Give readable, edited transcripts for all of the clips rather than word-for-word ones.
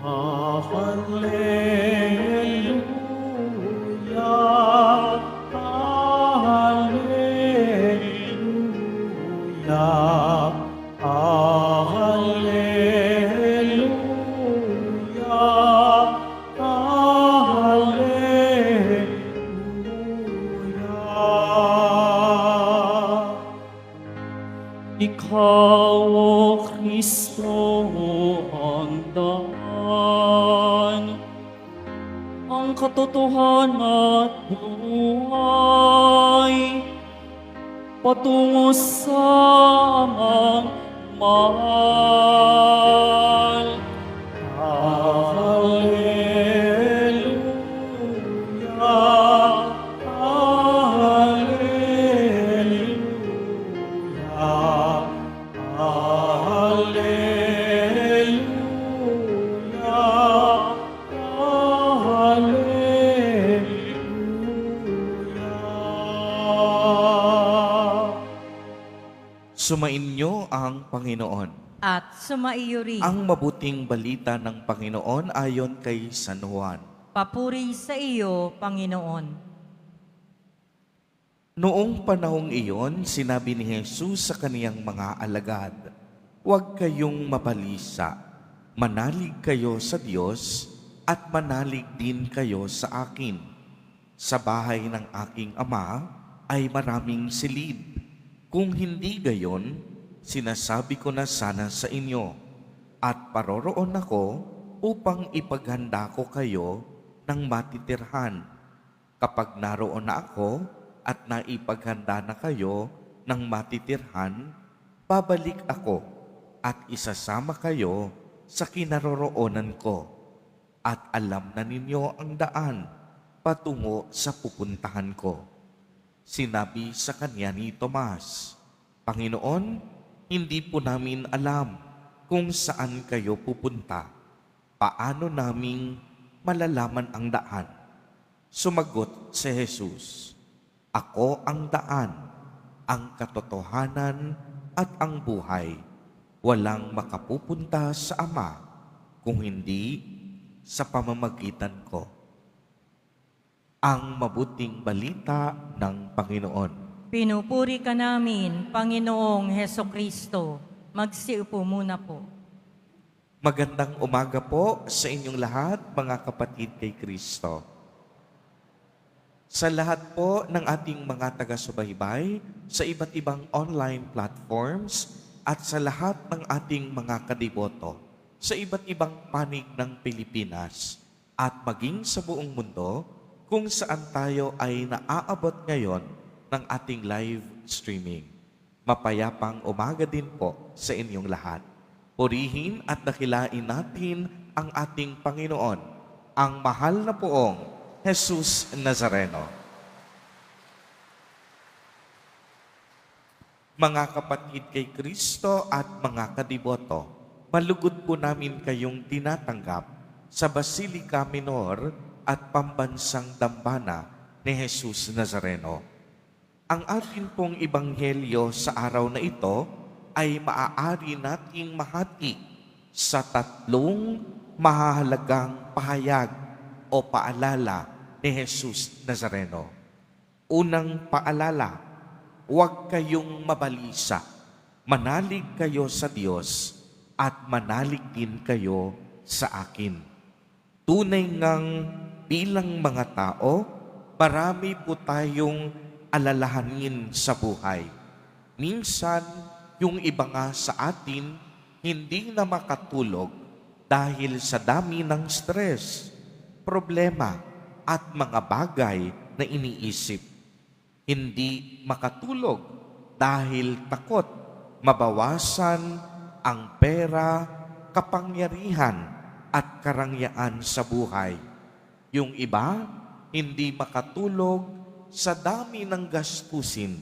Hallelujah, Hallelujah, Hallelujah, Hallelujah. Ikaw, O Kristo, ang daan, ang katotohanan at buhay, patungo sa amang mahal. Hallelujah, Hallelujah, Hallelujah, Hallelujah. Sumainyo ang Panginoon. At sumaiyo rin. Ang mabuting balita ng Panginoon ayon kay San Juan. Papuri sa iyo, Panginoon. Noong panahong iyon, sinabi ni Jesus sa kaniyang mga alagad, "Huwag kayong mabalisa. Manalig kayo sa Diyos at manalig din kayo sa akin. Sa bahay ng aking Ama ay maraming silid. Kung hindi gayon, sinasabi ko na sana sa inyo, at paroroon ako upang ipaghanda ko kayo ng matitirhan. Kapag naroon na ako at naipaghanda na kayo ng matitirhan, babalik ako at isasama kayo sa kinaroroonan ko. At alam na ninyo ang daan patungo sa pupuntahan ko." Sinabi sa kanya ni Tomas, "Panginoon, hindi po namin alam kung saan kayo pupunta. Paano naming malalaman ang daan?" Sumagot si Jesus, "Ako ang daan, ang katotohanan at ang buhay. Walang makapupunta sa Ama kung hindi sa pamamagitan ko." Ang mabuting balita ng Panginoon. Pinupuri ka namin, Panginoong Heso Kristo. Magsiupo muna po. Magandang umaga po sa inyong lahat, mga kapatid kay Kristo. Sa lahat po ng ating mga taga-subaybay sa iba't ibang online platforms at sa lahat ng ating mga kadiboto sa iba't ibang panig ng Pilipinas at maging sa buong mundo kung saan tayo ay naaabot ngayon ng ating live streaming. Mapayapang umaga din po sa inyong lahat. Purihin at dakilain natin ang ating Panginoon, ang mahal na poong Jesus Nazareno. Mga kapatid kay Kristo at mga kadiboto, malugod po namin kayong tinatanggap sa Basilica Minor at Pambansang Dambana ni Jesus Nazareno. Ang atin pong ebanghelyo sa araw na ito ay maaari nating mahati sa tatlong mahahalagang pahayag o paalala ni Jesus Nazareno. Unang paalala, huwag kayong mabalisa. Manalig kayo sa Diyos at manalig din kayo sa akin. Tunay ngang bilang mga tao, marami po tayong alalahanin sa buhay. Minsan, yung iba nga sa atin, hindi na makatulog dahil sa dami ng stress, problema, at mga bagay na iniisip. Hindi makatulog dahil takot mabawasan ang pera, kapangyarihan, at karangyaan sa buhay. Yung iba, hindi makatulog sa dami ng gastusin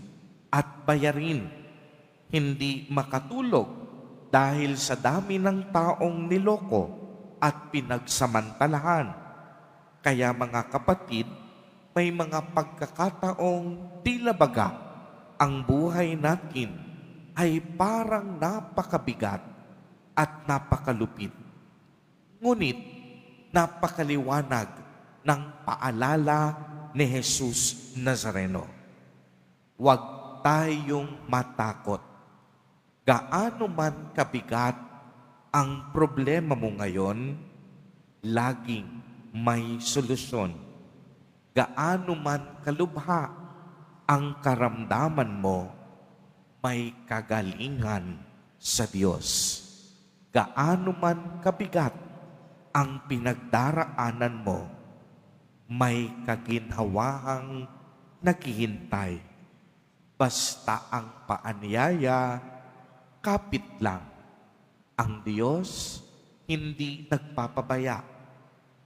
at bayarin. Hindi makatulog dahil sa dami ng taong niloko at pinagsamantalahan. Kaya mga kapatid, may mga pagkakataong tila baga ang buhay natin ay parang napakabigat at napakalupit. Ngunit napakaliwanag ng paalala ni Jesus Nazareno. Huwag tayong matakot. Gaano man kabigat ang problema mo ngayon, laging may solusyon. Gaano man kalubha ang karamdaman mo, may kagalingan sa Diyos. Gaano man kabigat ang pinagdaraanan mo, may kaginhawahang naghihintay. Basta ang paanyaya, kapit lang. Ang Diyos hindi nagpapabaya.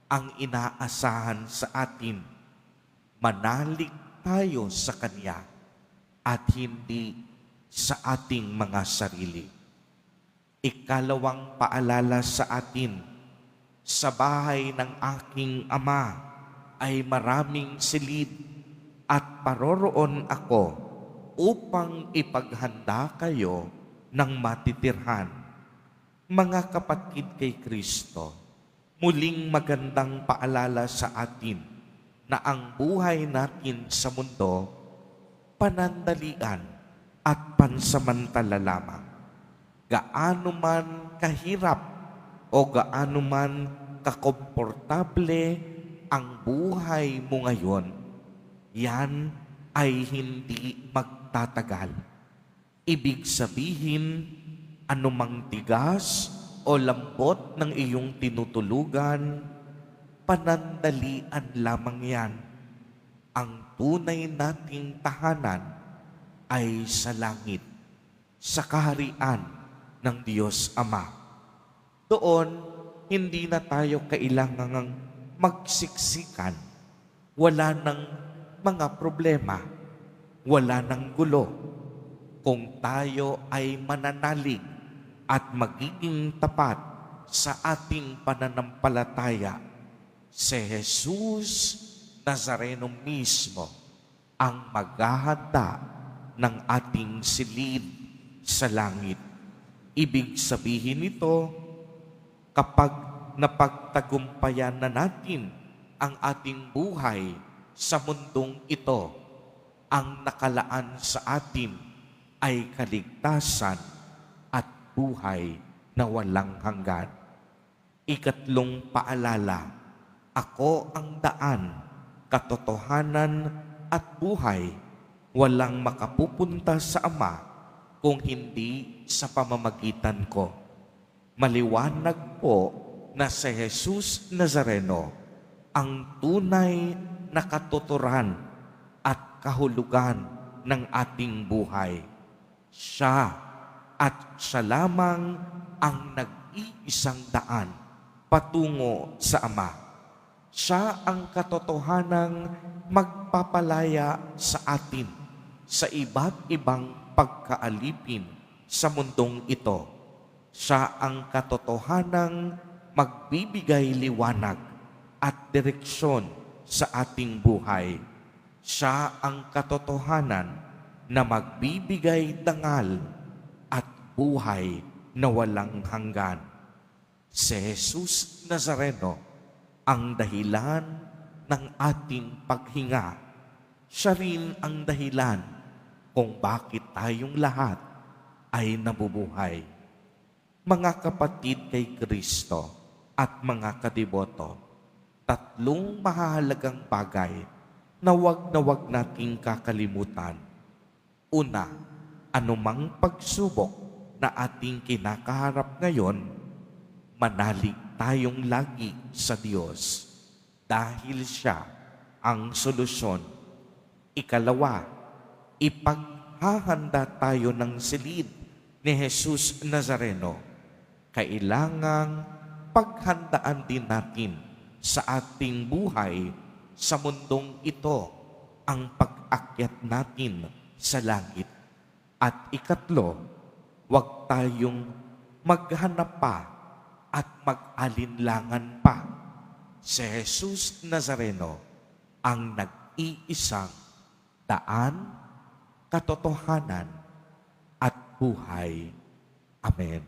Ang inaasahan sa atin, manalig tayo sa Kanya at hindi sa ating mga sarili. Ikalawang paalala sa atin, sa bahay ng aking Ama ay maraming silid at paroroon ako upang ipaghanda kayo ng matitirhan. Mga kapatid kay Kristo, muling magandang paalala sa atin na ang buhay natin sa mundo, panandalian at pansamantala lamang. Gaano man kahirap o gaano man kakomportable ang buhay mo ngayon, yan ay hindi magtatagal. Ibig sabihin, anumang tigas o lambot ng iyong tinutulugan, panandalian lamang yan. Ang tunay nating tahanan ay sa langit, sa kaharian ng Diyos Ama. Doon, hindi na tayo kailangang magsiksikan. Wala ng mga problema. Wala ng gulo. Kung tayo ay mananalig at magiging tapat sa ating pananampalataya, si Jesus Nazareno mismo ang maghahanda ng ating silid sa langit. Ibig sabihin nito, kapag napagtagumpayan na natin ang ating buhay sa mundong ito, ang nakalaan sa atin ay kaligtasan at buhay na walang hanggan. Ikatlong paalala, ako ang daan, katotohanan at buhay. Walang makapupunta sa Ama kung hindi sa pamamagitan ko. Maliwanag po na si Jesus Nazareno ang tunay na katuturan at kahulugan ng ating buhay. Siya at siya lamang ang nag-iisang daan patungo sa Ama. Siya ang katotohanang magpapalaya sa atin sa iba't ibang pagkaalipin sa mundong ito. Siya ang katotohanang magbibigay liwanag at direksyon sa ating buhay. Siya ang katotohanan na magbibigay dangal at buhay na walang hanggan. Si Jesus Nazareno ang dahilan ng ating paghinga. Siya rin ang dahilan kung bakit tayong lahat ay nabubuhay. Mga kapatid kay Kristo at mga kadiboto, tatlong mahalagang bagay na wag nating kakalimutan. Una, anumang pagsubok na ating kinakaharap ngayon, manalig tayong lagi sa Diyos dahil Siya ang solusyon. Ikalawa, ipaghahanda tayo ng silid ni Jesus Nazareno. Kailangang paghandaan din natin sa ating buhay sa mundong ito ang pag-akyat natin sa langit. At ikatlo, huwag tayong maghanap pa at mag-alinlangan pa. Si Jesus Nazareno ang nag-iisang daan, katotohanan at buhay. Amen.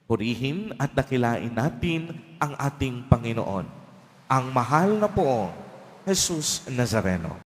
Purihin at dakilain natin ang ating Panginoon, ang mahal na poong Jesus Nazareno.